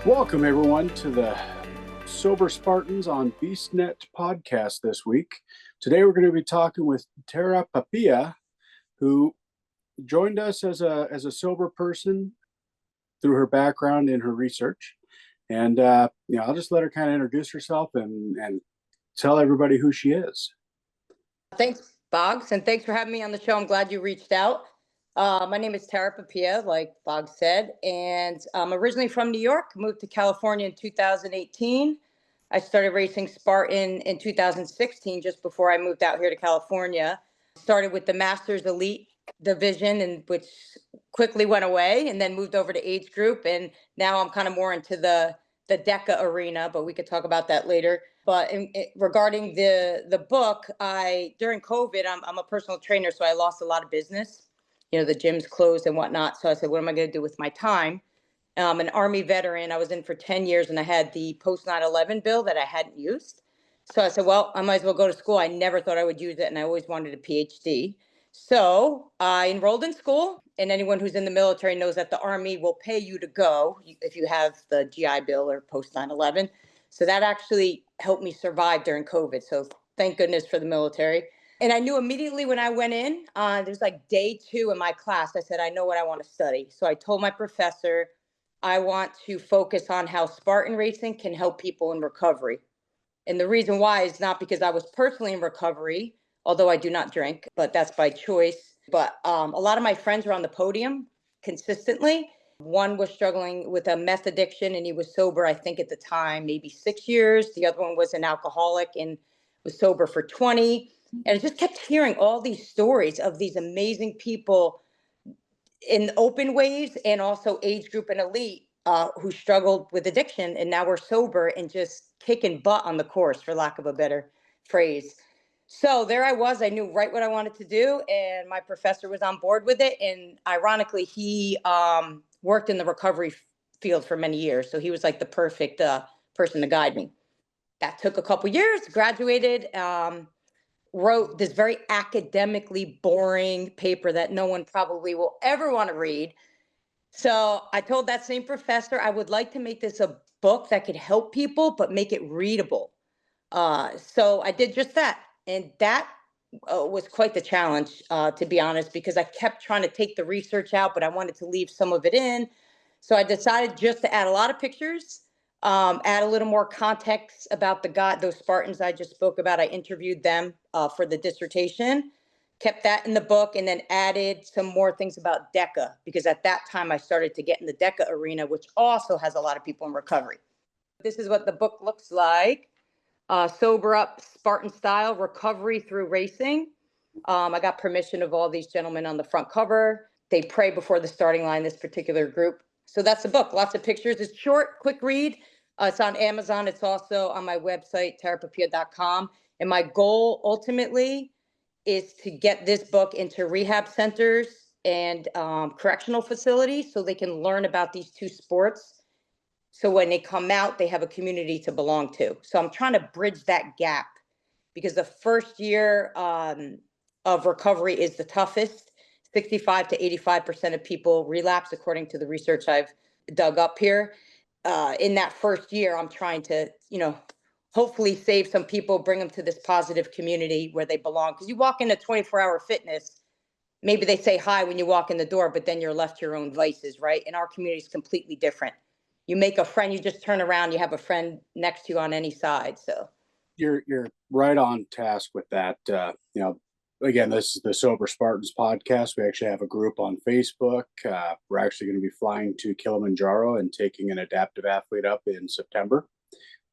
Welcome, everyone, to the Sober Spartans on BeastNet podcast this week. Today, we're going to be talking with Tara Pipia, who joined us as a sober person through her background in her research. And, I'll just let her kind of introduce herself and tell everybody who she is. Thanks, Boggs, and thanks for having me on the show. I'm glad you reached out. My name is Tara Pipia, like Boggs said, and I'm originally from New York, moved to California in 2018. I started racing Spartan in 2016, just before I moved out here to California. Started with the Masters Elite division, and which quickly went away, and then moved over to age group, and now I'm kind of more into the DECA arena, but we could talk about that later. But regarding the book, during COVID, I'm a personal trainer, so I lost a lot of business. The gyms closed and whatnot. So I said, what am I going to do with my time? An Army veteran, I was in for 10 years, and I had the post 9/11 bill that I hadn't used. So I said, well, I might as well go to school. I never thought I would use it, and I always wanted a PhD. So I enrolled in school, and anyone who's in the military knows that the Army will pay you to go if you have the GI Bill or post 9/11. So that actually helped me survive during COVID. So thank goodness for the military. And I knew immediately when I went in, there's like day 2 in my class, I said, I know what I want to study. So I told my professor, I want to focus on how Spartan racing can help people in recovery. And the reason why is not because I was personally in recovery, although I do not drink, but that's by choice. But a lot of my friends were on the podium consistently. One was struggling with a meth addiction, and he was sober, I think at the time, maybe 6 years. The other one was an alcoholic and was sober for 20. And I just kept hearing all these stories of these amazing people in open ways and also age group and elite who struggled with addiction and now we're sober and just kicking butt on the course, for lack of a better phrase. So there I was. I knew right what I wanted to do, and my professor was on board with it. And ironically, he worked in the recovery field for many years, so he was like the perfect person to guide me. That took a couple years. Graduated. Wrote this very academically boring paper that no one probably will ever want to read. So I told that same professor I would like to make this a book that could help people, but make it readable. So I did just that. And that was quite the challenge, to be honest, because I kept trying to take the research out, but I wanted to leave some of it in. So I decided just to add a lot of pictures, add a little more context about those Spartans I just spoke about. I interviewed them for the dissertation, kept that in the book, and then added some more things about DECA, because at that time I started to get in the DECA arena, which also has a lot of people in recovery. This is what the book looks like. Sober Up Spartan Style, Recovery Through Racing. I got permission of all these gentlemen on the front cover. They pray before the starting line, this particular group. So that's the book. Lots of pictures. It's short, quick read. It's on Amazon. It's also on my website, tarapapia.com. And my goal ultimately is to get this book into rehab centers and correctional facilities so they can learn about these two sports. So when they come out, they have a community to belong to. So I'm trying to bridge that gap, because the first year of recovery is the toughest. 65 to 85% of people relapse, according to the research I've dug up here. In that first year, I'm trying to, hopefully save some people, bring them to this positive community where they belong. Because you walk into 24-hour fitness, maybe they say hi when you walk in the door, but then you're left to your own vices, right? And our community is completely different. You make a friend, you just turn around, you have a friend next to you on any side. So You're right on task with that. Again, this is the Sober Spartans podcast. We actually have a group on Facebook. We're actually going to be flying to Kilimanjaro and taking an adaptive athlete up in September.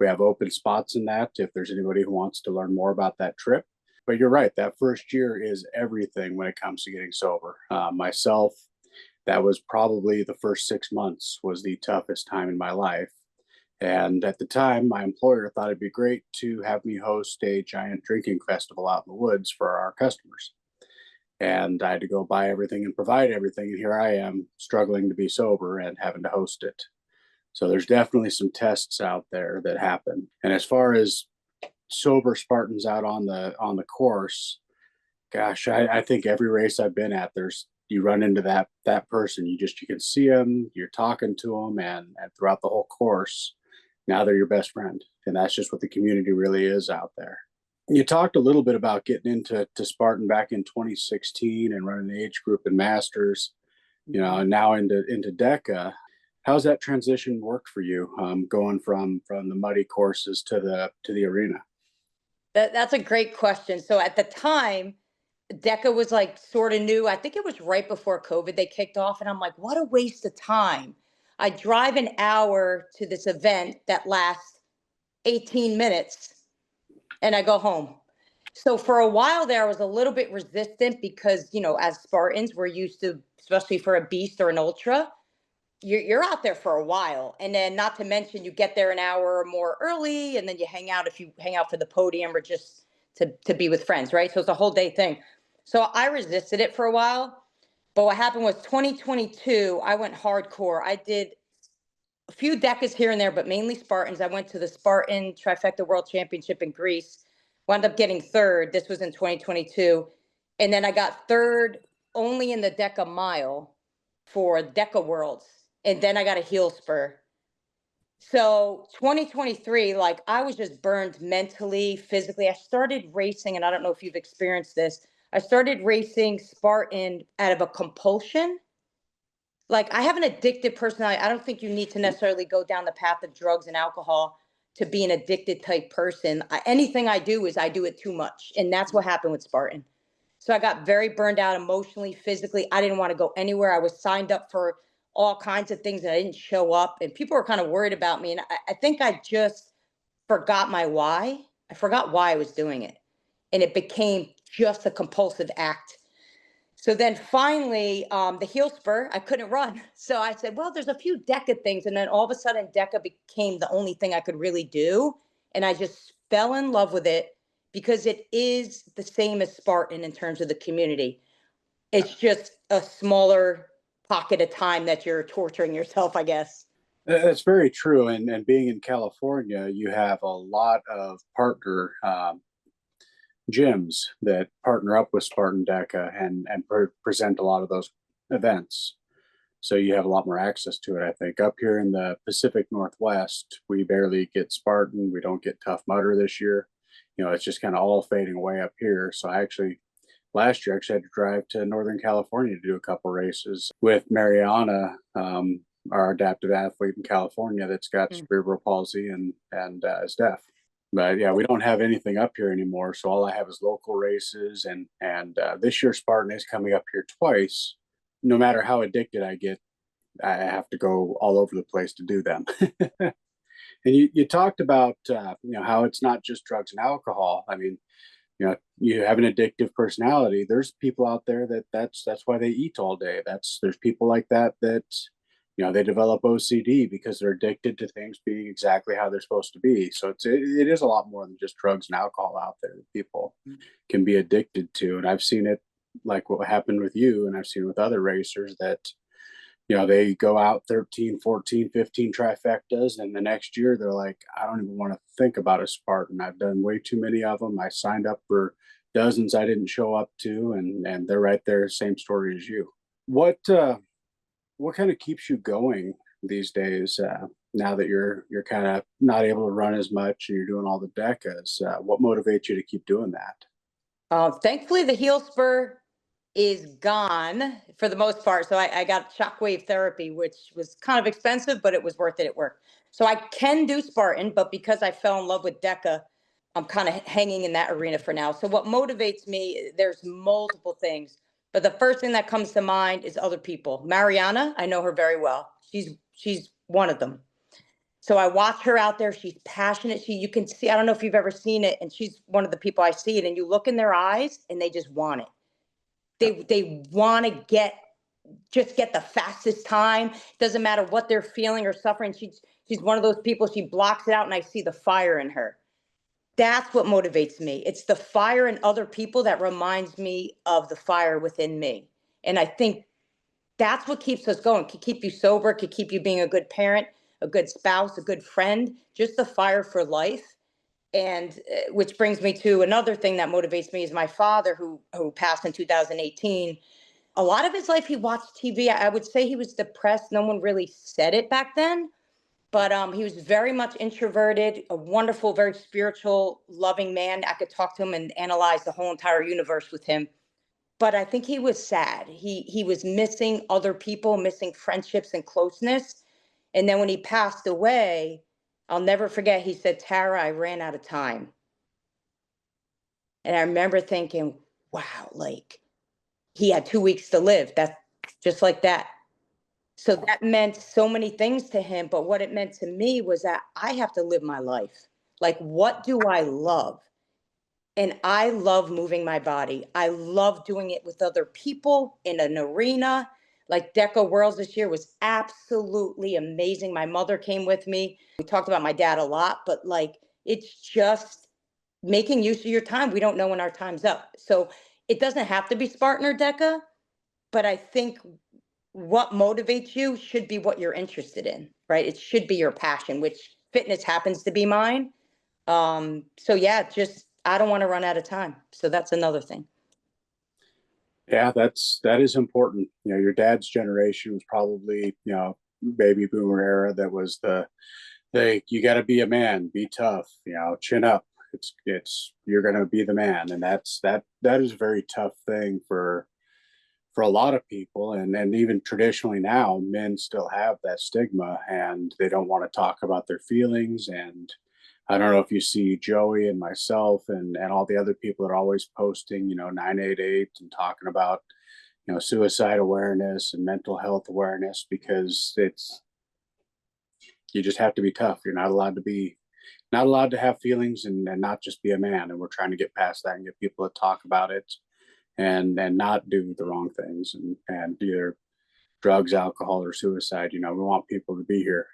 We have open spots in that if there's anybody who wants to learn more about that trip. But you're right, that first year is everything when it comes to getting sober. Myself, that was probably the first 6 months was the toughest time in my life. And at the time, my employer thought it'd be great to have me host a giant drinking festival out in the woods for our customers. And I had to go buy everything and provide everything. And here I am struggling to be sober and having to host it. So there's definitely some tests out there that happen. And as far as sober Spartans out on the course, gosh, I think every race I've been at, there's you run into that person. You can see them, you're talking to them, and throughout the whole course, now they're your best friend, and that's just what the community really is out there. You talked a little bit about getting into Spartan back in 2016 and running the age group and masters, and now into DECA. How's that transition worked for you, going from the muddy courses to the arena? That's a great question. So at the time, DECA was like sort of new. I think it was right before COVID they kicked off. And I'm like, what a waste of time. I drive an hour to this event that lasts 18 minutes and I go home. So for a while there, I was a little bit resistant because, as Spartans, we're used to, especially for a beast or an ultra, you're out there for a while. And then not to mention you get there an hour or more early and then you hang out if you hang out for the podium or just to be with friends, right? So it's a whole day thing. So I resisted it for a while. But what happened was 2022, I went hardcore. I did a few decas here and there, but mainly Spartans. I went to the Spartan Trifecta World Championship in Greece, wound up getting third. This was in 2022. And then I got third only in the Deca mile for Deca Worlds. And then I got a heel spur. So 2023, like I was just burned mentally, physically. I started racing, and I don't know if you've experienced this. I started racing Spartan out of a compulsion. Like I have an addictive personality. I don't think you need to necessarily go down the path of drugs and alcohol to be an addicted type person. Anything I do is I do it too much. And that's what happened with Spartan. So I got very burned out emotionally, physically. I didn't want to go anywhere. I was signed up for all kinds of things and I didn't show up. And people were kind of worried about me. And I think I just forgot my why. I forgot why I was doing it. And it became just a compulsive act. So then finally, the heel spur, I couldn't run. So I said, well, there's a few DECA things. And then all of a sudden, DECA became the only thing I could really do. And I just fell in love with it because it is the same as Spartan in terms of the community. It's just a smaller pocket of time that you're torturing yourself, I guess. That's very true. And being in California, you have a lot of partner gyms that partner up with Spartan DECA and present a lot of those events. So you have a lot more access to it. I think up here in the Pacific Northwest, we barely get Spartan. We don't get Tough Mudder this year. It's just kind of all fading away up here. So I actually last year actually had to drive to Northern California to do a couple races with Mariana, our adaptive athlete in California that's got cerebral palsy and is deaf. But yeah, we don't have anything up here anymore. So all I have is local races, and this year Spartan is coming up here twice. No matter how addicted I get, I have to go all over the place to do them. And you talked about how it's not just drugs and alcohol. I mean, you have an addictive personality. There's people out there that's why they eat all day. There's people like that they develop OCD because they're addicted to things being exactly how they're supposed to be. So it is a lot more than just drugs and alcohol out there that people can be addicted to. And I've seen it like what happened with you, and I've seen with other racers that they go out 13, 14, 15 trifectas, and the next year they're like, I don't even want to think about a Spartan. I've done way too many of them. I signed up for dozens I didn't show up to, and they're right there, same story as you. What kind of keeps you going these days, now that you're kind of not able to run as much and you're doing all the decas? What motivates you to keep doing that? Thankfully, the heel spur is gone for the most part. So I got shockwave therapy, which was kind of expensive, but it was worth it at work. So I can do Spartan, but because I fell in love with DECA, I'm kind of hanging in that arena for now. So what motivates me, there's multiple things, but the first thing that comes to mind is other people. Mariana, I know her very well. She's one of them. So I watch her out there. She's passionate. You can see, I don't know if you've ever seen it, and she's one of the people I see it, and you look in their eyes and they just want it. They want to just get the fastest time. Doesn't matter what they're feeling or suffering. She's one of those people, she blocks it out and I see the fire in her. That's what motivates me. It's the fire in other people that reminds me of the fire within me. And I think that's what keeps us going. Could keep you sober, could keep you being a good parent, a good spouse, a good friend, just the fire for life. And which brings me to another thing that motivates me is my father who passed in 2018. a lot of his life he watched TV. I would say he was depressed. No one really said it back then, but he was very much introverted, a wonderful, very spiritual, loving man. I could talk to him and analyze the whole entire universe with him. But I think he was sad. He was missing other people, missing friendships and closeness. And then when he passed away, I'll never forget, he said, "Tara, I ran out of time." And I remember thinking, wow, like he had 2 weeks to live. That's just like that. So that meant so many things to him. But what it meant to me was that I have to live my life. Like, what do I love? And I love moving my body. I love doing it with other people in an arena. Like Deco Worlds this year was absolutely amazing. My mother came with me. We talked about my dad a lot, but like it's just making use of your time. We don't know when our time's up. So it doesn't have to be Spartan or Deca, but I think what motivates you should be what you're interested in, right? It should be your passion, which fitness happens to be mine. So yeah, just I don't want to run out of time. So that's another thing. Yeah, that is important. You know, your dad's generation was probably, you know, baby boomer era. That was the you got to be a man, be tough, you know, chin up. It's you're gonna be the man, and that is a very tough thing for a lot of people, and even traditionally now, men still have that stigma, and they don't want to talk about their feelings. And I don't know if you see Joey and myself and all the other people that are always posting, you know, 988 and talking about, you know, suicide awareness and mental health awareness, because it's you just have to be tough. You're not allowed to have feelings, and not just be a man. And we're trying to get past that and get people to talk about it and not do the wrong things, and either drugs, alcohol, or suicide. You know, we want people to be here.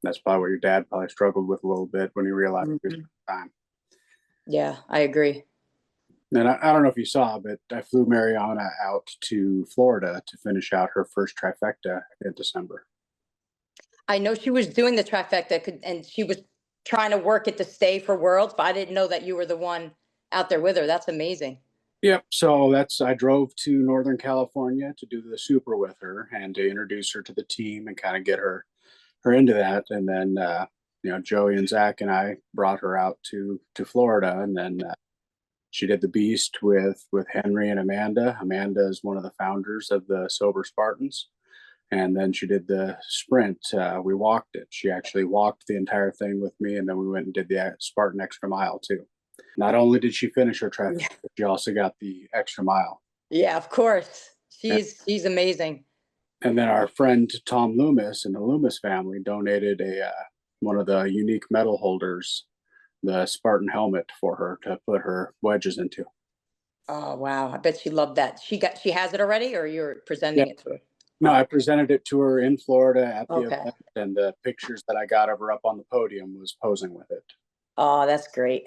That's probably what your dad probably struggled with a little bit when he realized it was Mhm. time. Yeah, I agree. And I don't know if you saw, but I flew Mariana out to Florida to finish out her first trifecta in December. I know she was doing the trifecta and she was trying to work it to stay for Worlds, but I didn't know that you were the one out there with her. That's amazing. Yep. So I drove to Northern California to do the super with her and to introduce her to the team and kind of get her into that. And then, you know, Joey and Zach and I brought her out to Florida, and then she did the beast with Henry and Amanda. Amanda is one of the founders of the Sober Spartans. And then she did the sprint. We walked it. She actually walked the entire thing with me, and then we went and did the Spartan extra mile too. Not only did she finish her trifecta, but she also got the extra mile. Yeah, of course. And, She's amazing. and then our friend Tom Loomis and the Loomis family donated a one of the unique medal holders, the Spartan helmet, for her to put her wedges into. Oh wow. I bet she loved that. She has it already or you're Yeah. presenting it to her? No, Oh, I presented it to her in Florida at the okay. event, and the pictures that I got of her up on the podium was posing with it. Oh, that's great.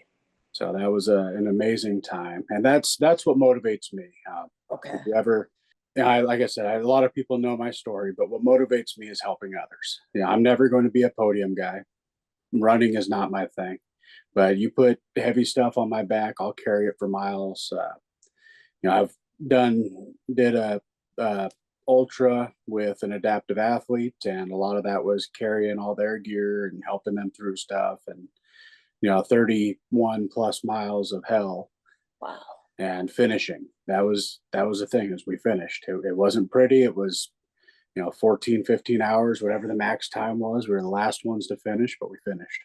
So that was an amazing time, and that's what motivates me. If Okay. you ever, you know, like I said, a lot of people know my story, but what motivates me is helping others. You know, I'm never going to be a podium guy. Running is not my thing, but you put heavy stuff on my back, I'll carry it for miles. You know, I've did a ultra with an adaptive athlete, and a lot of that was carrying all their gear and helping them through stuff, and you know, 31 plus miles of hell Wow. and finishing. That was the thing, as we finished. It wasn't pretty. It was, you know, 14, 15 hours, whatever the max time was. We were the last ones to finish, but we finished.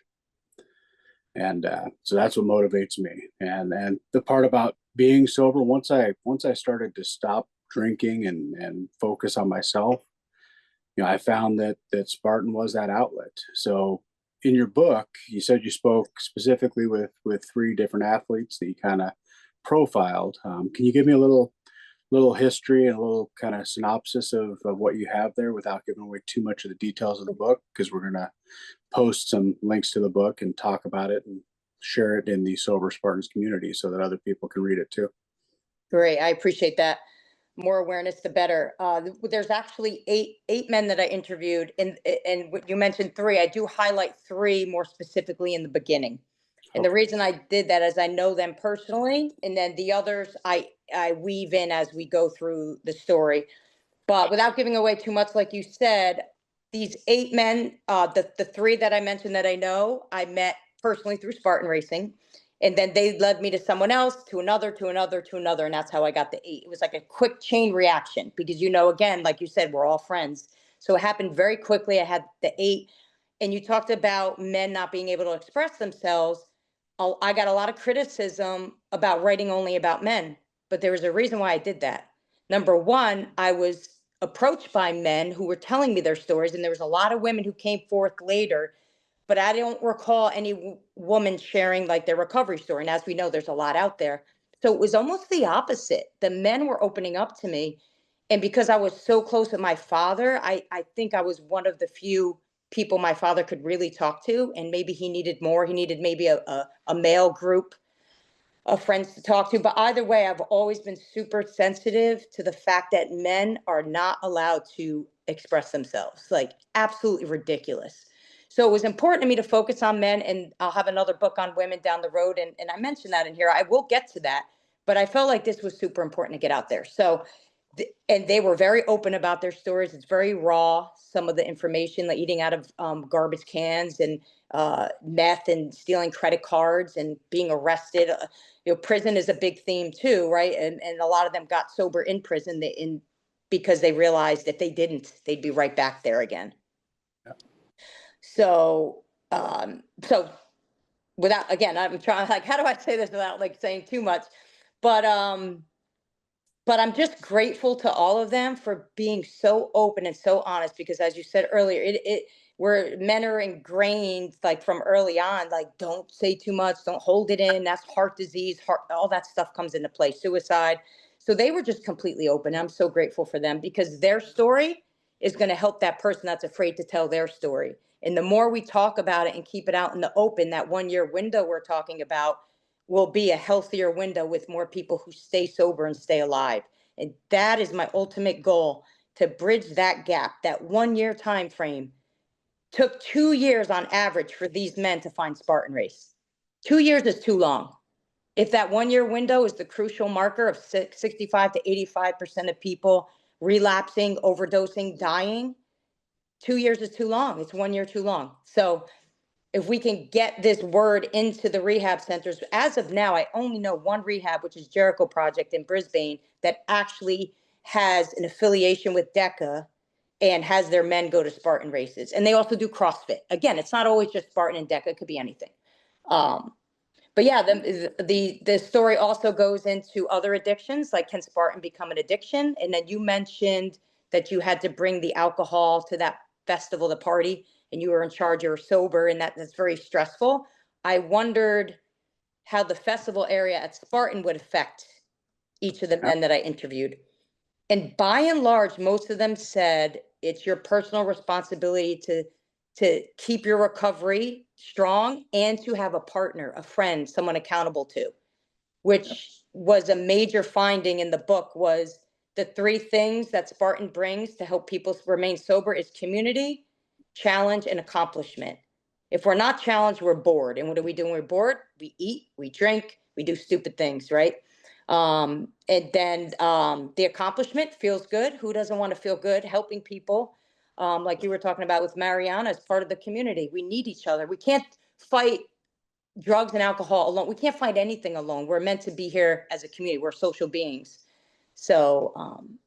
And so that's what motivates me. And the part about being sober, once I started to stop drinking and focus on myself, you know, I found that Spartan was that outlet. So in your book, you said you spoke specifically with three different athletes that you kind of profiled. Can you give me a little history and a little kind of synopsis of what you have there without giving away too much of the details of the book? Because we're gonna post some links to the book and talk about it and share it in the Sober Spartans community so that other people can read it too. Great. I appreciate that. More awareness, the better. There's actually eight men that I interviewed, and you mentioned three. I do highlight three more specifically in the beginning. And the Okay. reason I did that is I know them personally, and then the others I I weave in as we go through the story. But without giving away too much, like you said, these 8 men, the three that I mentioned that I know, I met personally through Spartan racing. And then they led me to someone else, to another, to another, to another. And that's how I got the 8. It was like a quick chain reaction because, again, like you said, we're all friends. So it happened very quickly. I had the 8. And you talked about men not being able to express themselves. I got a lot of criticism about writing only about men, but there was a reason why I did that. Number one, I was approached by men who were telling me their stories, and there was a lot of women who came forth later, but I don't recall any woman sharing like their recovery story. And as we know, there's a lot out there. So it was almost the opposite. The men were opening up to me. And because I was so close with my father, I think I was one of the few people my father could really talk to. And maybe he needed more. He needed maybe a male group of friends to talk to. But either way, I've always been super sensitive to the fact that men are not allowed to express themselves. Like, absolutely ridiculous. So it was important to me to focus on men, and I'll have another book on women down the road. And I mentioned that in here. I will get to that. But I felt like this was super important to get out there. So, and they were very open about their stories. It's very raw, some of the information, like eating out of garbage cans, and meth, and stealing credit cards, and being arrested. Prison is a big theme too, right? And a lot of them got sober in prison, because they realized if they didn't, they'd be right back there again. Yeah. So without, again, I'm trying, like, how do I say this without like saying too much? But I'm just grateful to all of them for being so open and so honest, because as you said earlier, where men are ingrained, like from early on, like, don't say too much, don't hold it in. That's heart disease, all that stuff comes into play, suicide. So they were just completely open. I'm so grateful for them, because their story is going to help that person that's afraid to tell their story. And the more we talk about it and keep it out in the open, that 1 year window we're talking about will be a healthier window with more people who stay sober and stay alive. And that is my ultimate goal, to bridge that gap. That 1 year time frame took 2 years on average for these men to find Spartan race. 2 years is too long. If that 1 year window is the crucial marker of 65 to 85% of people relapsing, overdosing, dying, 2 years is too long. It's 1 year too long. So if we can get this word into the rehab centers, as of now, I only know one rehab, which is Jericho Project in Brisbane, that actually has an affiliation with DECA and has their men go to Spartan races. And they also do CrossFit. Again, it's not always just Spartan and DECA, it could be anything. But yeah, the story also goes into other addictions, like, can Spartan become an addiction? And then you mentioned that you had to bring the alcohol to that festival, the party, and you were in charge, you were sober, and that's very stressful. I wondered how the festival area at Spartan would affect each of the Yeah. men that I interviewed. And by and large, most of them said it's your personal responsibility to keep your recovery strong, and to have a partner, a friend, someone accountable to, which was a major finding in the book. Was the 3 things that Spartan brings to help people remain sober is community, challenge, and accomplishment. If we're not challenged, we're bored. And what do we do when we're bored? We eat, we drink, we do stupid things, right? And then the accomplishment feels good. Who doesn't want to feel good? Helping people, like you were talking about with Mariana, as part of the community. We need each other. We can't fight drugs and alcohol alone. We can't fight anything alone. We're meant to be here as a community. We're social beings. So,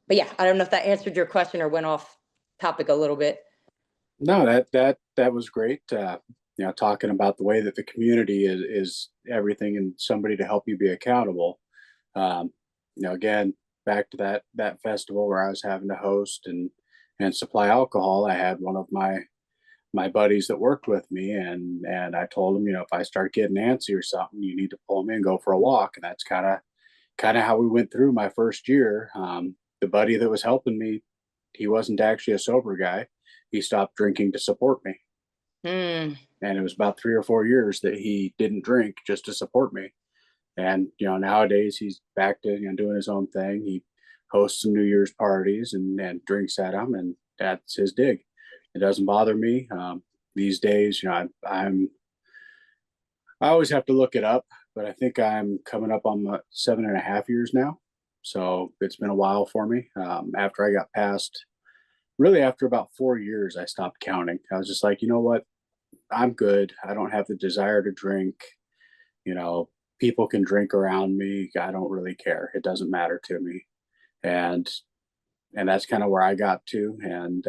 but yeah, I don't know if that answered your question or went off topic a little bit. No, that was great. Talking about the way that the community is everything, and somebody to help you be accountable. Again, back to that festival where I was having to host and supply alcohol. I had one of my buddies that worked with me, and I told him, if I start getting antsy or something, you need to pull me and go for a walk. And that's kind of how we went through my first year. The buddy that was helping me, he wasn't actually a sober guy. He stopped drinking to support me. Mm. And it was about 3 or 4 years that he didn't drink just to support me. And nowadays he's back to doing his own thing. He hosts some New Year's parties and drinks at them, and that's his dig. It doesn't bother me. These days, I always have to look it up, but I think I'm coming up on 7.5 years now. So it's been a while for me. After I got past, really after about 4 years, I stopped counting. I was just like, you know what? I'm good. I don't have the desire to drink. You know, people can drink around me. I don't really care. It doesn't matter to me. And that's kind of where I got to. And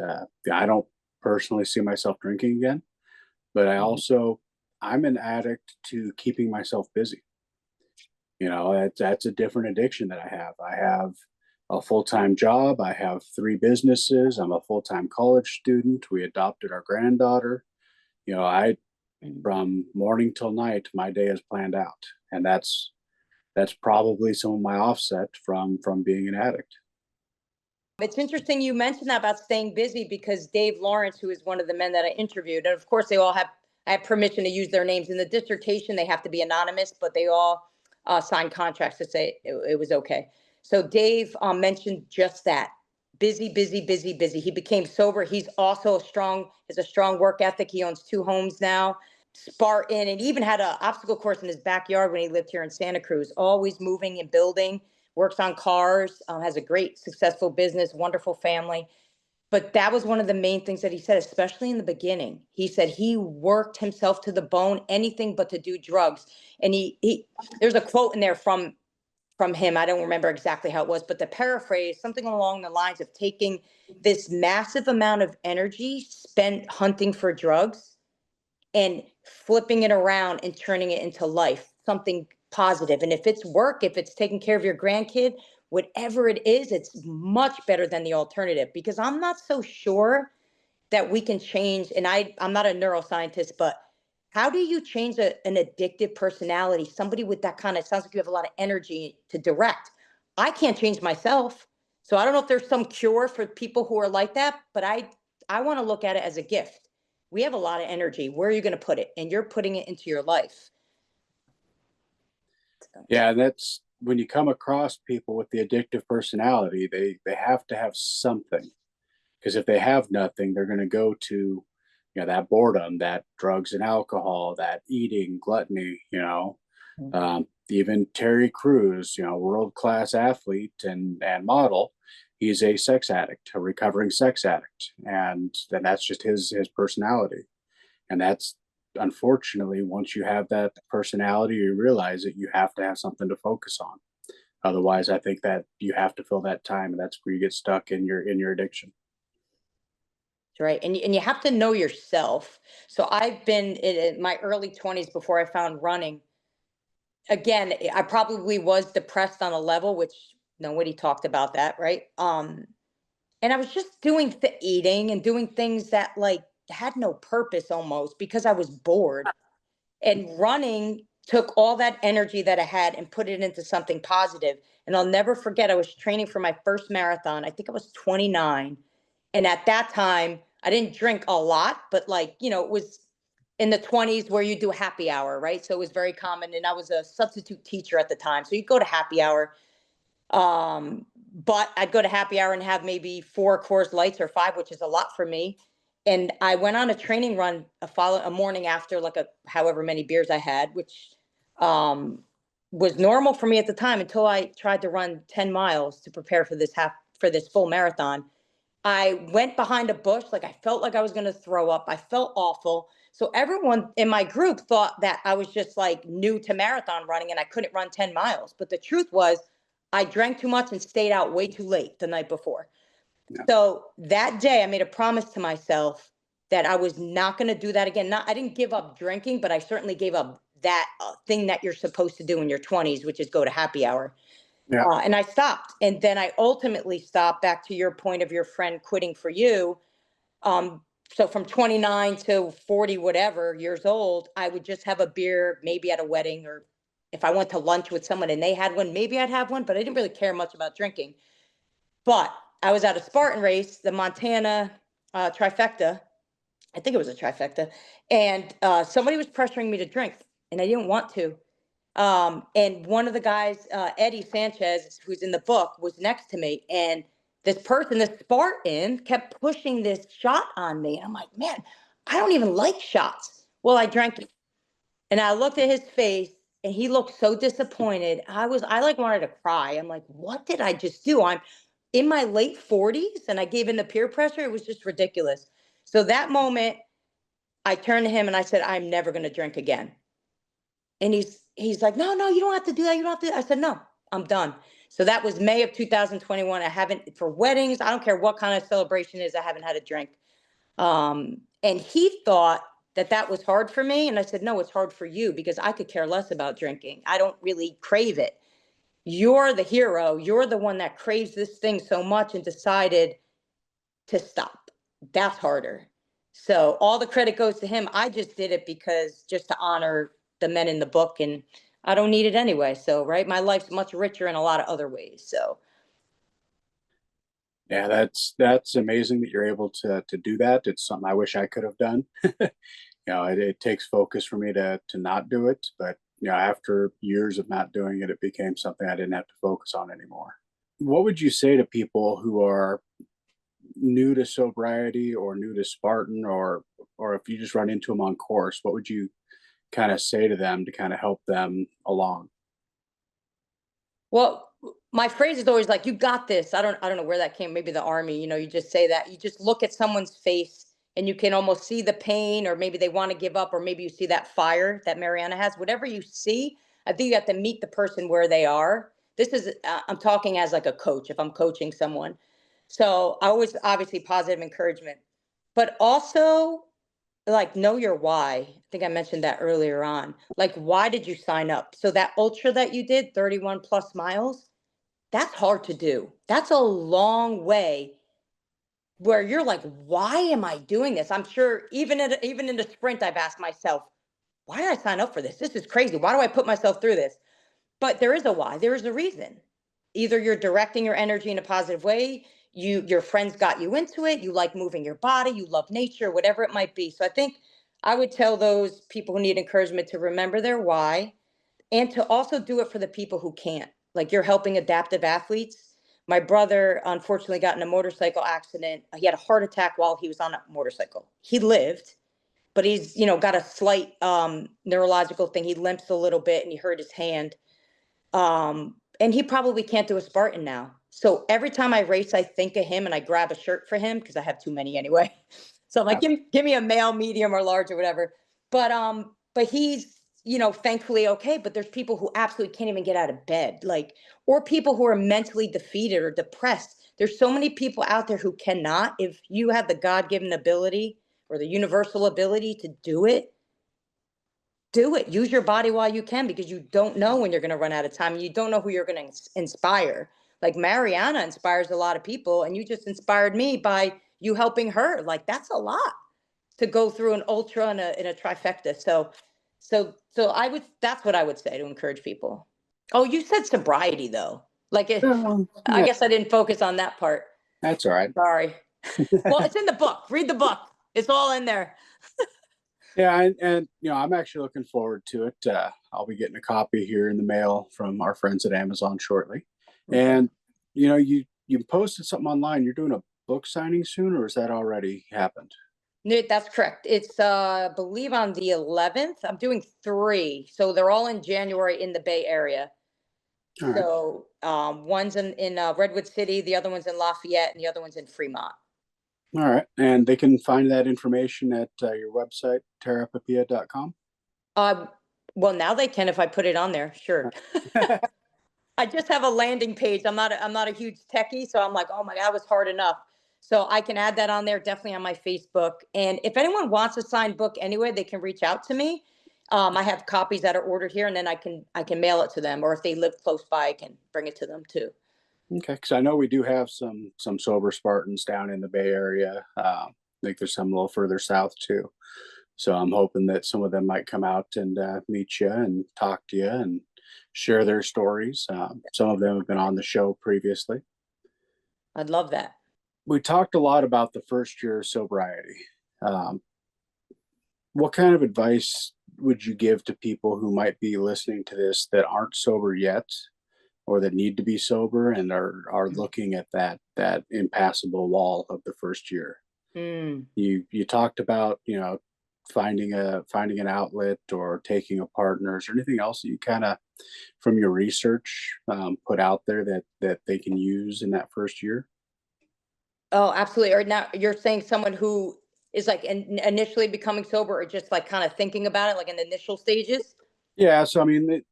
I don't personally see myself drinking again, but I'm an addict to keeping myself busy. You know, that's a different addiction that I have. I have a full-time job. I have three businesses. I'm a full-time college student. We adopted our granddaughter. You know, I from morning till night, my day is planned out, and that's probably some of my offset from being an addict. It's interesting you mentioned that about staying busy because Dave Lawrence, who is one of the men that I interviewed, and of course they all have I have permission to use their names in the dissertation. They have to be anonymous, but they all signed contracts to say it was okay. So Dave mentioned just that: busy, busy, busy, busy. He became sober. He's also has a strong work ethic. He owns two homes now. Spartan, and even had an obstacle course in his backyard when he lived here in Santa Cruz. Always moving and building, works on cars, has a great, successful business, wonderful family. But that was one of the main things that he said, especially in the beginning. He said he worked himself to the bone, anything but to do drugs. And he there's a quote in there from him. I don't remember exactly how it was, but the paraphrase, something along the lines of taking this massive amount of energy spent hunting for drugs and flipping it around and turning it into life, something positive. And if it's work, if it's taking care of your grandkid, whatever it is, it's much better than the alternative because I'm not so sure that we can change. And I'm not a neuroscientist, but how do you change an addictive personality? Somebody with that kind of sounds like you have a lot of energy to direct. I can't change myself. So I don't know if there's some cure for people who are like that, but I want to look at it as a gift. We have a lot of energy. Where are you going to put it? And you're putting it into your life. Yeah, that's when you come across people with the addictive personality, they have to have something. Because if they have nothing, they're going to go to, that boredom, that drugs and alcohol, that eating, gluttony, even Terry Crews, world class athlete and model, he's a sex addict, a recovering sex addict, and then that's just his personality, and that's unfortunately once you have that personality, you realize that you have to have something to focus on. Otherwise, I think that you have to fill that time, and that's where you get stuck in your addiction. Right. And you have to know yourself. So I've been in my early 20s before I found running. Again, I probably was depressed on a level, which nobody talked about that, right? And I was just doing eating and doing things that like had no purpose almost because I was bored. And running took all that energy that I had and put it into something positive. And I'll never forget, I was training for my first marathon. I think I was 29. And at that time, I didn't drink a lot, but like, it was in the 20s where you do happy hour, right? So it was very common. And I was a substitute teacher at the time. So you go to happy hour. Um, but I'd go to happy hour and have maybe four Coors Lights or five, which is a lot for me. And I went on a training run a morning after like however many beers I had, which um, was normal for me at the time until I tried to run 10 miles to prepare for this full marathon. I went behind a bush, like I felt like I was going to throw up. I felt awful. So everyone in my group thought that I was just like new to marathon running and I couldn't run 10 miles. But the truth was, I drank too much and stayed out way too late the night before. Yeah. So that day I made a promise to myself that I was not going to do that again. I didn't give up drinking, but I certainly gave up that thing that you're supposed to do in your 20s, which is go to happy hour. Yeah. And I stopped. And then I ultimately stopped, back to your point of your friend quitting for you. Um, so from 29 to 40, whatever years old, I would just have a beer, maybe at a wedding, or if I went to lunch with someone and they had one, maybe I'd have one, but I didn't really care much about drinking. But I was at a Spartan race, the Montana trifecta. I think it was a trifecta. And somebody was pressuring me to drink, and I didn't want to. And one of the guys, Eddie Sanchez, who's in the book, was next to me. And this person, this Spartan, kept pushing this shot on me. And I'm like, man, I don't even like shots. Well, I drank it. And I looked at his face and he looked so disappointed. I like wanted to cry. I'm like, what did I just do? I'm in my late 40s and I gave in to peer pressure. It was just ridiculous. So that moment, I turned to him and I said, I'm never going to drink again. And he's like, no, no, you don't have to do that. You don't have to. I said, no, I'm done. So that was May of 2021. I haven't, for weddings, I don't care what kind of celebration it is, I haven't had a drink. And he thought that that was hard for me. And I said, no, it's hard for you because I could care less about drinking. I don't really crave it. You're the hero. You're the one that craves this thing so much and decided to stop. That's harder. So all the credit goes to him. I just did it because just to honor the men in the book, and I don't need it anyway. So, right, my life's much richer in a lot of other ways. So, Yeah, that's amazing that you're able to do that. It's something I wish I could have done. It takes focus for me to not do it, but after years of not doing it, it became something I didn't have to focus on anymore. What would you say to people who are new to sobriety or new to Spartan, or if you just run into them on course, what would you kind of say to them to kind of help them along? well, my phrase is always like, "You got this." I don't know where that came. Maybe the army. You just say that. You just look at someone's face and you can almost see the pain, or maybe they want to give up, or maybe you see that fire that Mariana has. Whatever you see, I think you have to meet the person where they are. This is I'm talking as like a coach. If I'm coaching someone, so I always obviously positive encouragement, but also like know your why. I think I mentioned that earlier on. Like, why did you sign up? So that ultra that you did, 31 plus miles, that's hard to do. That's a long way where you're like, why am I doing this? I'm sure even in the sprint, I've asked myself, why did I sign up for this? This is crazy. Why do I put myself through this? But there is a why. There is a reason. Either you're directing your energy in a positive way, your friends got you into it, you like moving your body, you love nature, whatever it might be. So I think I would tell those people who need encouragement to remember their why and to also do it for the people who can't. Like, you're helping adaptive athletes. My brother unfortunately got in a motorcycle accident. He had a heart attack while he was on a motorcycle. He lived, but he's got a slight neurological thing. He limps a little bit and he hurt his hand. And he probably can't do a Spartan now. So every time I race, I think of him and I grab a shirt for him because I have too many anyway. So I'm like, give me a male, medium, or large or whatever. But he's thankfully okay. But there's people who absolutely can't even get out of bed, like, or people who are mentally defeated or depressed. There's so many people out there who cannot. If you have the God-given ability or the universal ability to do it, do it. Use your body while you can, because you don't know when you're going to run out of time. You don't know who you're going to inspire. Like, Mariana inspires a lot of people, and you just inspired me by you helping her. Like, that's a lot to go through an ultra and a trifecta. So that's what I would say to encourage people. Oh, you said sobriety though. Like, I Yeah, guess I didn't focus on that part. that's all right. Sorry. Well, it's in the book. Read the book. It's all in there. Yeah, and I'm actually looking forward to it. I'll be getting a copy here in the mail from our friends at Amazon shortly. Okay. And you posted something online. You're doing a book signing soon, or has that already happened? No, that's correct. It's I believe on the 11th. I'm doing three, so they're all in January in the Bay Area. All right, So one's in Redwood City, the other one's in Lafayette, and the other one's in Fremont. all right. And they can find that information at your website, terrapapia.com. Uh, well, now they can if I put it on there. Sure. I just have a landing page. I'm not a huge techie, so I'm like, oh my God, that was hard enough. So I can add that on there, definitely on my Facebook. And if anyone wants a signed book anyway, they can reach out to me. I have copies that are ordered here, and then I can mail it to them. Or if they live close by, I can bring it to them too. Okay, because I know we do have some sober Spartans down in the Bay Area. I think there's some a little further south too. So I'm hoping that some of them might come out and meet you and talk to you and share their stories. Some of them have been on the show previously. I'd love that. We talked a lot about the first year of sobriety. Um, what kind of advice would you give to people who might be listening to this that aren't sober yet, or that need to be sober and are looking at that impassable wall of the first year? Mm, You talked about finding an outlet or taking a partner? Is there anything else that you kind of from your research put out there that they can use in that first year? Oh, absolutely. Or now you're saying someone who is like initially becoming sober or just like kind of thinking about it, like in the initial stages? Yeah, so I mean,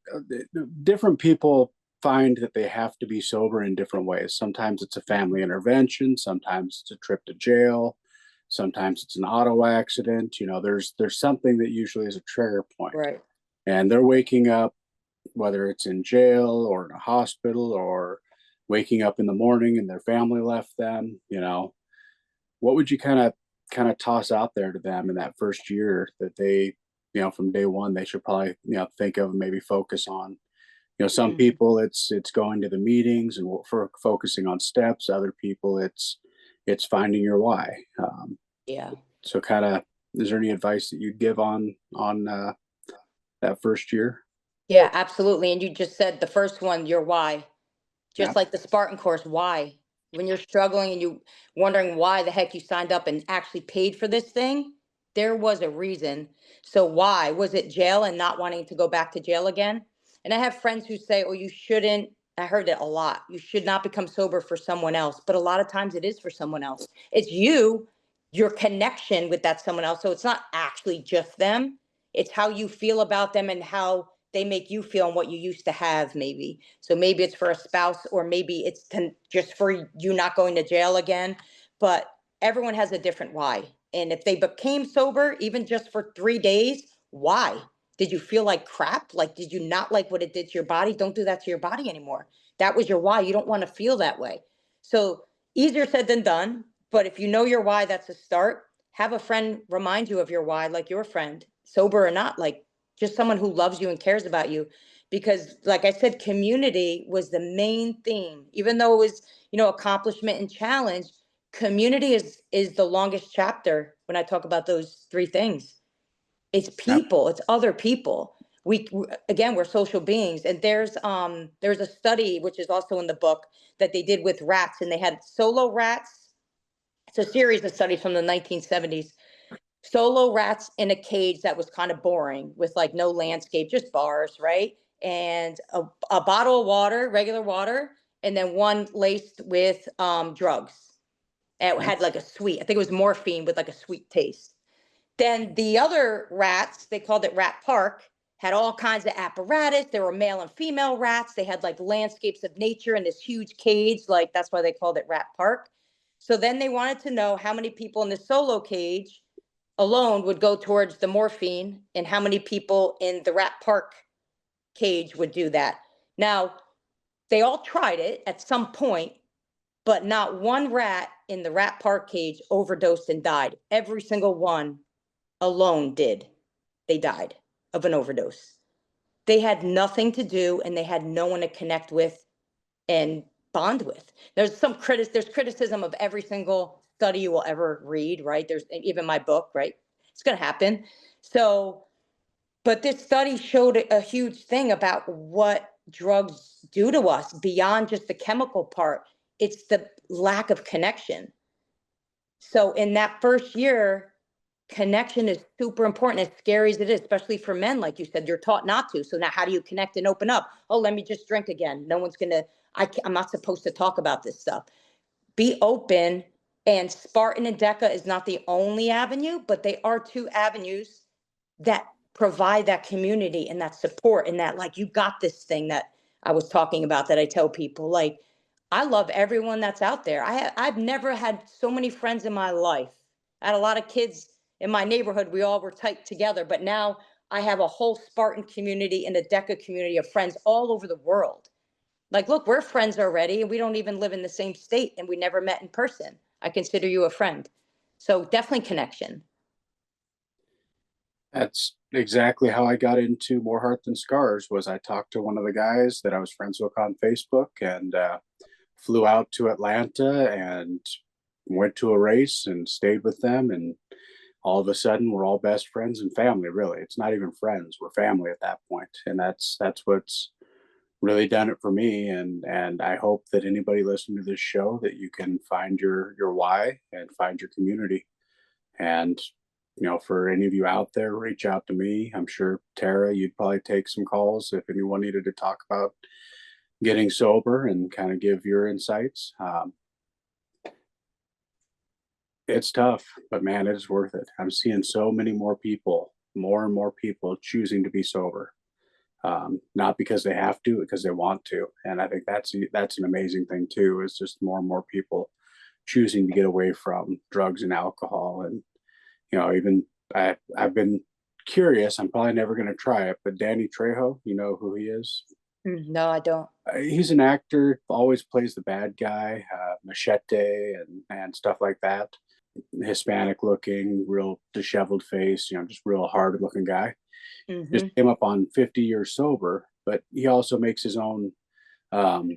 different people find that they have to be sober in different ways. Sometimes it's a family intervention, sometimes it's a trip to jail, sometimes it's an auto accident. You know, there's something that usually is a trigger point, Right. and they're waking up, whether it's in jail or in a hospital or waking up in the morning and their family left them. You know, what would you kind of toss out there to them in that first year that they, from day one, they should probably, think of and maybe focus on? Some Mhm. people it's going to the meetings and for focusing on steps. Other people it's finding your why. Yeah. So kind of, is there any advice that you'd give on that first year? Yeah, absolutely. And you just said the first one, your why. Yeah. Just like the Spartan course, why? When you're struggling and you wondering why the heck you signed up and actually paid for this thing, there was a reason. So why? Was it jail and not wanting to go back to jail again? And I have friends who say, "Oh, you shouldn't." I heard it a lot. You should not become sober for someone else. But a lot of times it is for someone else. It's you, your connection with that someone else. So it's not actually just them. It's how you feel about them and how they make you feel and what you used to have, maybe. So maybe it's for a spouse, or maybe it's just for you not going to jail again. But everyone has a different why. And if they became sober, even just for 3 days, why? Did you feel like crap? Like, did you not like what it did to your body? Don't do that to your body anymore. That was your why. You don't want to feel that way. So easier said than done. But if you know your why, that's a start. Have a friend remind you of your why, like your friend, sober or not, like just someone who loves you and cares about you. Because like I said, community was the main theme. Even though it was, accomplishment and challenge, community is the longest chapter when I talk about those three things. It's Yep. people, it's other people. Again, we're social beings. And there's a study which is also in the book that they did with rats, and they had solo rats. It's a series of studies from the 1970s. Solo rats in a cage that was kind of boring, with like no landscape, just bars, right? And a bottle of water, regular water, and then one laced with drugs. And it Yep. had like a sweet, I think it was morphine with like a sweet taste. Then the other rats, they called it Rat Park, had all kinds of apparatus. There were male and female rats. They had like landscapes of nature in this huge cage. Like that's why they called it Rat Park. So then they wanted to know how many people in the solo cage alone would go towards the morphine and how many people in the Rat Park cage would do that. Now, they all tried it at some point, but not one rat in the Rat Park cage overdosed and died. Every single one alone did. They died of an overdose. They had nothing to do and they had no one to connect with and bond with. There's criticism of every single study you will ever read, right? There's even my book, right? It's going to happen. So, but this study showed a huge thing about what drugs do to us beyond just the chemical part. It's the lack of connection. So in that first year, connection is super important, as scary as it is, especially for men. Like you said, you're taught not to. So now how do you connect and open up? Oh, let me just drink again. No one's gonna, I'm not supposed to talk about this stuff. Be open. And Spartan and DECA is not the only avenue, but they are two avenues that provide that community and that support and that, like, you got this thing that I was talking about, that I tell people, like, I love everyone that's out there. I've never had so many friends in my life. I had a lot of kids in my neighborhood. We all were tight together, but now I have a whole Spartan community and a DECA community of friends all over the world. Like, look, we're friends already, and we don't even live in the same state, and we never met in person. I consider you a friend. So definitely connection. That's exactly how I got into More Heart Than Scars. Was I talked to one of the guys that I was friends with on Facebook, and flew out to Atlanta and went to a race and stayed with them. And all of a sudden, we're all best friends and family. Really, it's not even friends; we're family at that point. And that's what's really done it for me. And I hope that anybody listening to this show, that you can find your why and find your community. And for any of you out there, reach out to me. I'm sure Tara, you'd probably take some calls if anyone needed to talk about getting sober and kind of give your insights. It's tough, but man, it is worth it. I'm seeing so many more people, more and more people choosing to be sober, not because they have to, because they want to. And I think that's an amazing thing too. Is just more and more people choosing to get away from drugs and alcohol. And even I've been curious. I'm probably never going to try it, but Danny Trejo, you know who he is? No, I don't. He's an actor, always plays the bad guy, Machete and stuff like that. Hispanic looking, real disheveled face, just real hard looking guy. Just Hmm. came up on 50 years sober, but he also makes his own um,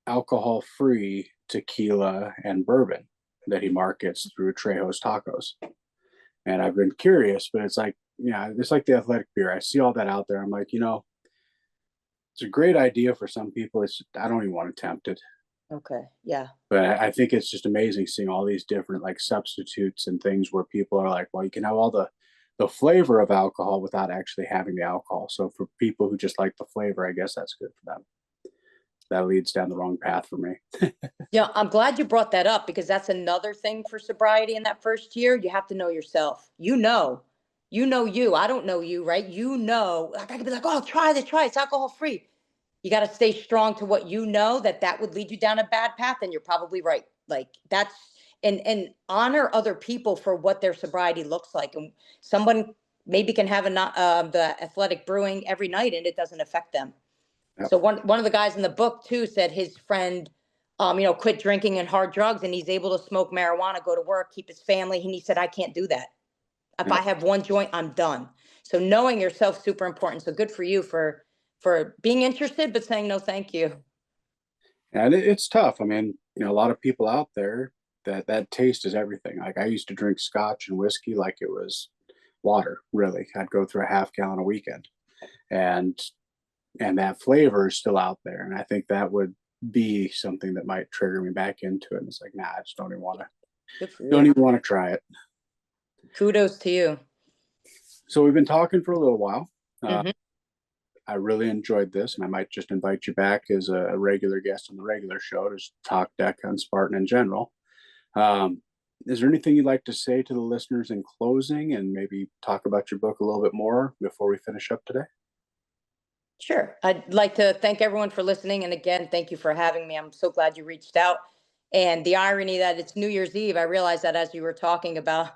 alcohol free tequila and bourbon that he markets through Trejo's Tacos. And I've been curious, but it's like, yeah, it's like the athletic beer. I see all that out there. I'm like, it's a great idea for some people. I don't even want to tempt it. Okay. Yeah. But I think it's just amazing seeing all these different like substitutes and things where people are like, well, you can have all the flavor of alcohol without actually having the alcohol. So for people who just like the flavor, I guess that's good for them. That leads down the wrong path for me. Yeah, I'm glad you brought that up because that's another thing for sobriety in that first year. You have to know yourself. You. I don't know you, right? Like I could be like, oh, try. It's alcohol free. You got to stay strong to what you know that would lead you down a bad path, and you're probably right. Like that's and honor other people for what their sobriety looks like. And someone maybe can have a not the athletic brewing every night, and it doesn't affect them. Yep. So one of the guys in the book too said his friend, quit drinking and hard drugs, and he's able to smoke marijuana, go to work, keep his family. And he said, I can't do that. If I Yep. have one joint, I'm done. So knowing yourself super important. So good for you for being interested, but saying no, thank you. And it's tough. I mean, a lot of people out there that taste is everything. Like I used to drink scotch and whiskey like it was water, really. I'd go through a half gallon a weekend. And that flavor is still out there. And I think that would be something that might trigger me back into it. And it's like, nah, I just Good for don't you. even want to try it. Kudos to you. So we've been talking for a little while. Uh, Hmm. I really enjoyed this, and I might just invite you back as a regular guest on the regular show to talk deck on Spartan in general. Um, is there anything you'd like to say to the listeners in closing, and maybe talk about your book a little bit more before we finish up today? Sure. I'd like to thank everyone for listening. And again, thank you for having me. I'm so glad you reached out. And the irony that it's New Year's Eve, I realized that as you were talking about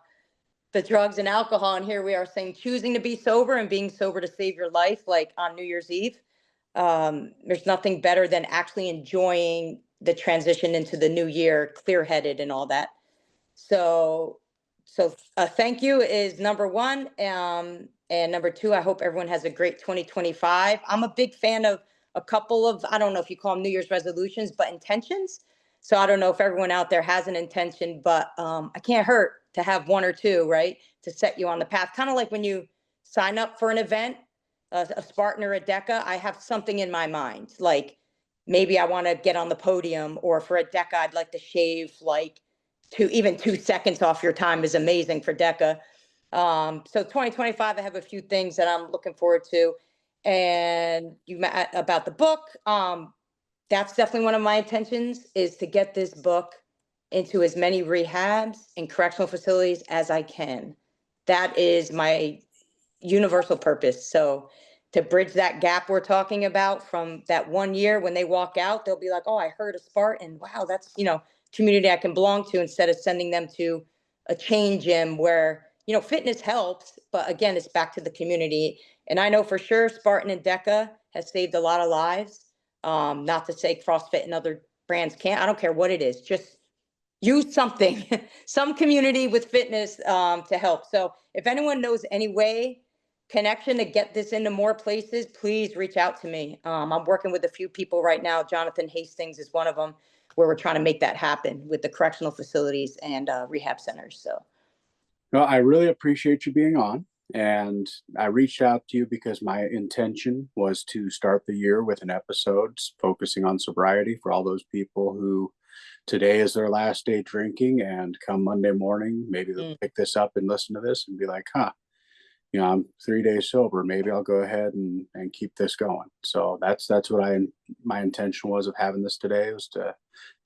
the drugs and alcohol, and here we are saying choosing to be sober and being sober to save your life, like on New Year's Eve. There's nothing better than actually enjoying the transition into the new year, clear headed and all that. So, so thank you is number one. And number two, I hope everyone has a great 2025. I'm a big fan of a couple of, I don't know if you call them New Year's resolutions, but intentions. So I don't know if everyone out there has an intention, but I can't hurt to have one or two, right? To set you on the path. Kind of like when you sign up for an event, a Spartan or a DECA, I have something in my mind. Like maybe I want to get on the podium, or for a DECA, I'd like to shave like even 2 seconds off your time is amazing for DECA. So 2025, I have a few things that I'm looking forward to. And you met about the book. That's definitely one of my intentions is to get this book into as many rehabs and correctional facilities as I can. That is my universal purpose. So to bridge that gap we're talking about from that 1 year when they walk out, they'll be like, oh, I heard a Spartan. Wow, that's, community I can belong to, instead of sending them to a chain gym where, fitness helps, but again, it's back to the community. And I know for sure Spartan and DECA has saved a lot of lives. Not to say CrossFit and other brands can't. I don't care what it is. Just use something, some community with fitness to help. So if anyone knows any way, connection to get this into more places, please reach out to me. I'm working with a few people right now. Jonathan Hastings is one of them, where we're trying to make that happen with the correctional facilities and rehab centers. So, Well, I really appreciate you being on. And I reached out to you because my intention was to start the year with an episode focusing on sobriety for all those people who today is their last day drinking, and come Monday morning, maybe they'll Mm. pick this up and listen to this and be like, huh, I'm 3 days sober. Maybe I'll go ahead and keep this going. So that's what my intention was of having this today, was to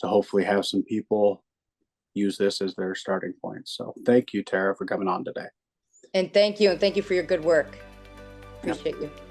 hopefully have some people use this as their starting point. So thank you, Tara, for coming on today. And thank you for your good work. Yep. Appreciate you.